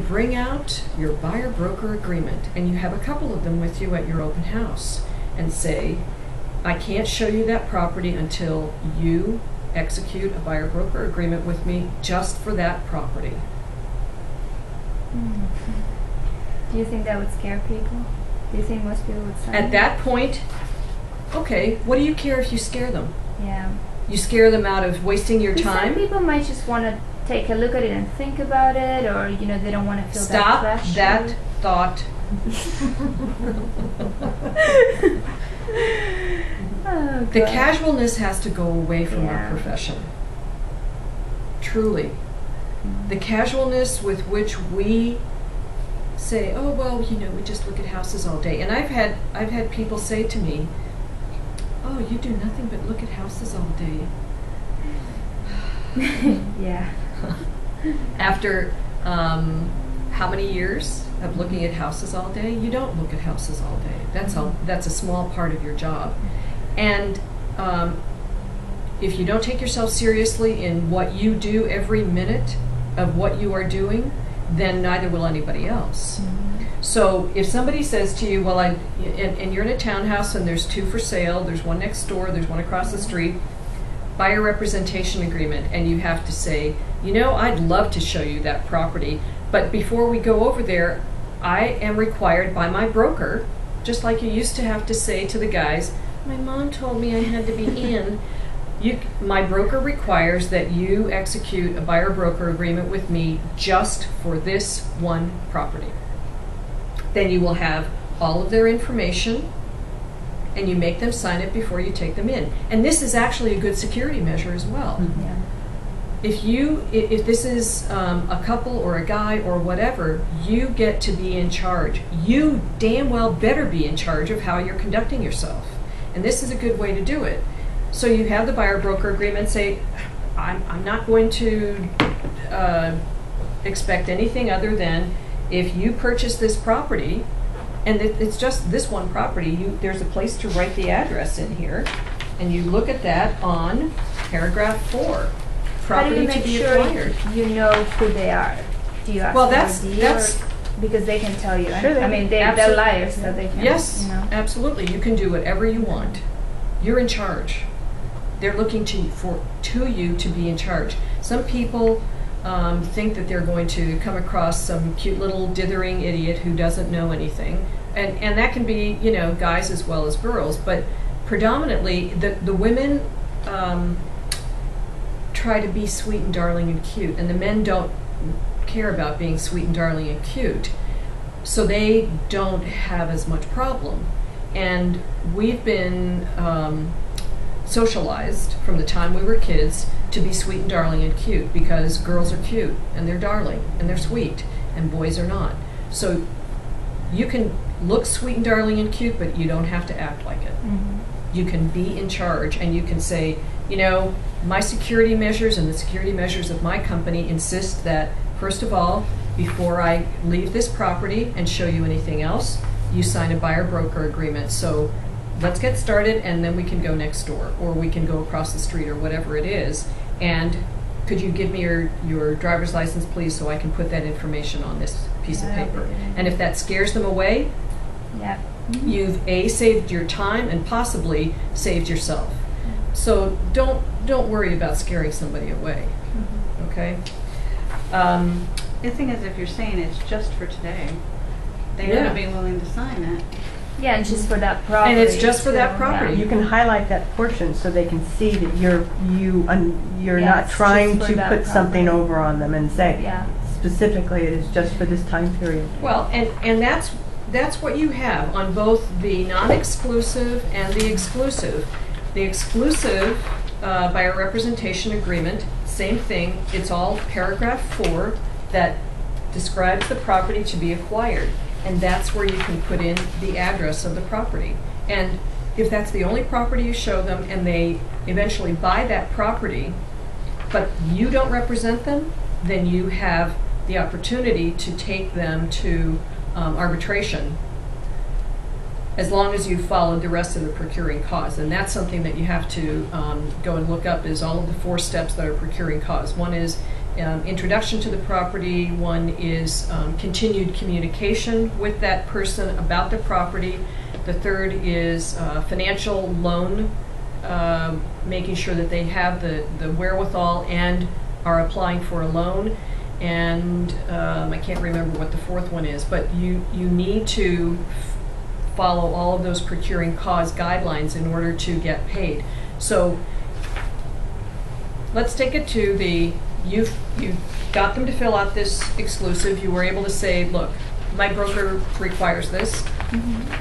bring out your buyer-broker agreement, and you have a couple of them with you at your open house, and say, I can't show you that property until you execute a buyer-broker agreement with me just for that property. Do you think that would scare people? Do you think most people would sign? At that point, okay, what do you care if you scare them? Yeah. You scare them out of wasting your time? Some people might just want to take a look at it and think about it, or they don't want to feel Stop that pressure. that thought. Oh, the God. casualness has to go away from our profession. Truly. The casualness with which we say, oh, well, we just look at houses all day. And I've had people say to me, oh, you do nothing but look at houses all day. Yeah. After how many years of looking at houses all day? You don't look at houses all day. That's a small part of your job. And if you don't take yourself seriously in what you do every minute of what you are doing, then neither will anybody else. So if somebody says to you, well, and you're in a townhouse and there's 2 for sale, there's one next door, there's one across the street, buyer representation agreement, and you have to say, I'd love to show you that property, but before we go over there, I am required by my broker, just like you used to have to say to the guys, my mom told me I had to be in. My broker requires that you execute a buyer-broker agreement with me just for this one property. Then you will have all of their information, and you make them sign it before you take them in. And this is actually a good security measure as well. Mm-hmm. Yeah. If this is a couple or a guy or whatever, you get to be in charge. You damn well better be in charge of how you're conducting yourself. And this is a good way to do it. So you have the buyer-broker agreement, say, I'm not going to expect anything other than if you purchase this property, and it's just this one property, there's a place to write the address in here, and you look at that on paragraph 4. Property to be acquired. You know who they are? Do you ask well, them that's because they can tell you. Sure, they're liars, so they can. Yes, absolutely. You can do whatever you want. You're in charge. They're looking to you to be in charge. Some people think that they're going to come across some cute little dithering idiot who doesn't know anything, and that can be guys as well as girls, but predominantly the women try to be sweet and darling and cute, and the men don't care about being sweet and darling and cute, so they don't have as much problem. And we've been socialized from the time we were kids to be sweet and darling and cute, because girls are cute and they're darling and they're sweet and boys are not. So you can look sweet and darling and cute, but you don't have to act like it. You can be in charge, and you can say, my security measures and the security measures of my company insist that, first of all, before I leave this property and show you anything else, you sign a buyer-broker agreement. So let's get started, and then we can go next door, or we can go across the street, or whatever it is. And could you give me your driver's license, please, so I can put that information on this piece of paper? And if that scares them away, you've saved your time and possibly saved yourself. So don't worry about scaring somebody away. Okay. The thing is, if you're saying it's just for today, they ought to be willing to sign that. Yeah, and just for that property. And it's just for that property. You can highlight that portion so they can see that you're not trying to put something over on them and say specifically it is just for this time period. Well, and that's what you have on both the non-exclusive and the exclusive. The exclusive buyer representation agreement, same thing. It's all paragraph 4 that describes the property to be acquired. And that's where you can put in the address of the property. And if that's the only property you show them, and they eventually buy that property, but you don't represent them, then you have the opportunity to take them to arbitration, as long as you've followed the rest of the procuring cause. And that's something that you have to go and look up, is all of the 4 steps that are procuring cause. One is introduction to the property, one is continued communication with that person about the property. The third is financial loan, making sure that they have the wherewithal and are applying for a loan. And I can't remember what the fourth one is, but you need to follow all of those procuring cause guidelines in order to get paid. So let's take it to the, you got them to fill out this exclusive. You were able to say, look, my broker requires this.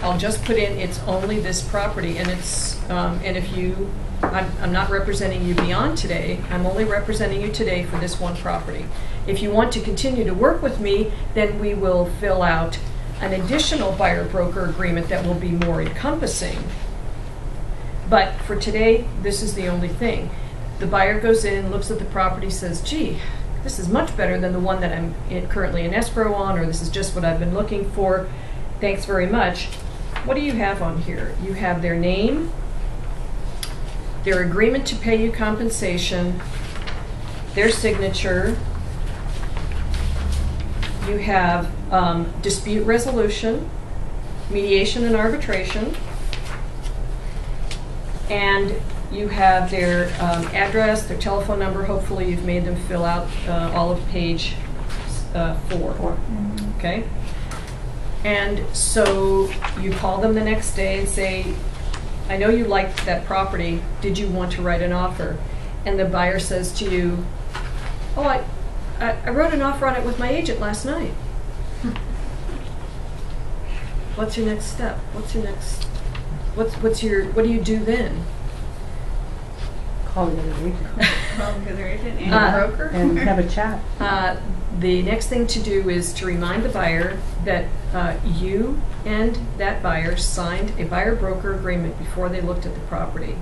I'll just put in, it's only this property, and it's, and if you, I'm not representing you beyond today, I'm only representing you today for this one property. If you want to continue to work with me, then we will fill out an additional buyer-broker agreement that will be more encompassing. But for today, this is the only thing. The buyer goes in, looks at the property, says, gee, this is much better than the one that I'm currently in escrow on, or this is just what I've been looking for. Thanks very much. What do you have on here? You have their name, their agreement to pay you compensation, their signature. You have dispute resolution, mediation and arbitration, and you have their address, their telephone number. Hopefully you've made them fill out all of page 4. Okay? And so you call them the next day and say, I know you liked that property. Did you want to write an offer? And the buyer says to you, oh, I wrote an offer on it with my agent last night. What's your next step? What's your next, what do you do then? Call the other agent. Call the other agent and the broker. And have a chat. The next thing to do is to remind the buyer that you and that buyer signed a buyer-broker agreement before they looked at the property.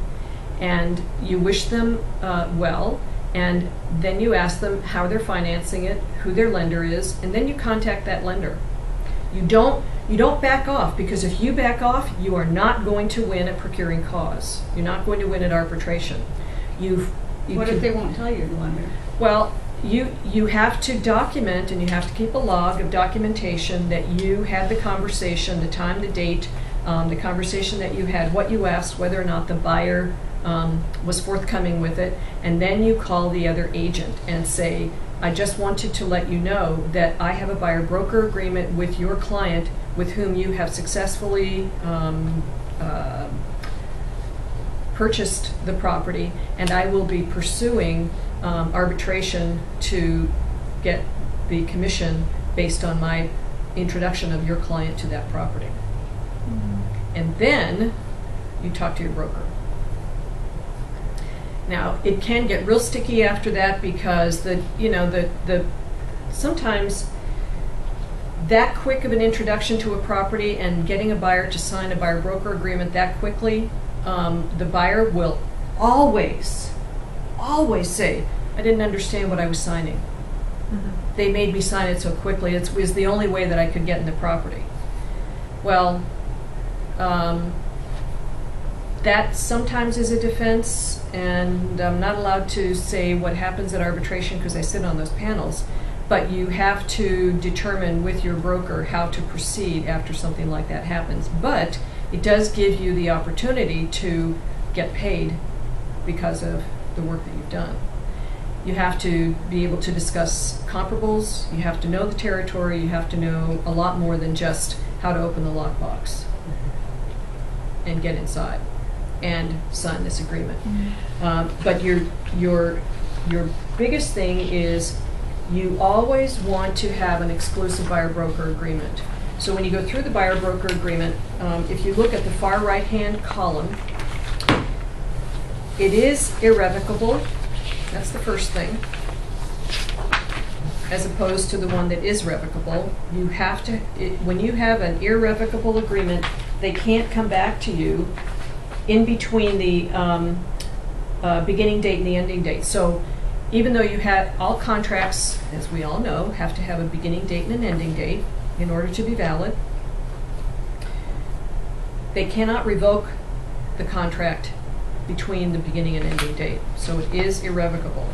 And you wish them well, and then you ask them how they're financing it, who their lender is, and then you contact that lender. You don't back off, because if you back off, you are not going to win at procuring cause. You're not going to win at arbitration. What if they won't tell you, the lender? Well, you have to document, and you have to keep a log of documentation that you had the conversation, the time, the date, the conversation that you had, what you asked, whether or not the buyer was forthcoming with it, and then you call the other agent and say, I just wanted to let you know that I have a buyer-broker agreement with your client with whom you have successfully purchased the property, and I will be pursuing arbitration to get the commission based on my introduction of your client to that property. And then you talk to your broker. Now, it can get real sticky after that, because sometimes that quick of an introduction to a property and getting a buyer to sign a buyer-broker agreement that quickly, the buyer will always say, I didn't understand what I was signing. They made me sign it so quickly. It was the only way that I could get in the property. Well, that sometimes is a defense, and I'm not allowed to say what happens at arbitration because I sit on those panels, but you have to determine with your broker how to proceed after something like that happens. But it does give you the opportunity to get paid because of the work that you've done. You have to be able to discuss comparables, you have to know the territory, you have to know a lot more than just how to open the lockbox and get inside and sign this agreement. But your biggest thing is you always want to have an exclusive buyer-broker agreement. So when you go through the buyer-broker agreement, if you look at the far right-hand column, it is irrevocable. That's the first thing. As opposed to the one that is revocable. You have to, when you have an irrevocable agreement, they can't come back to you in between the beginning date and the ending date. So even though you have all contracts, as we all know, have to have a beginning date and an ending date in order to be valid, they cannot revoke the contract between the beginning and ending date. So it is irrevocable.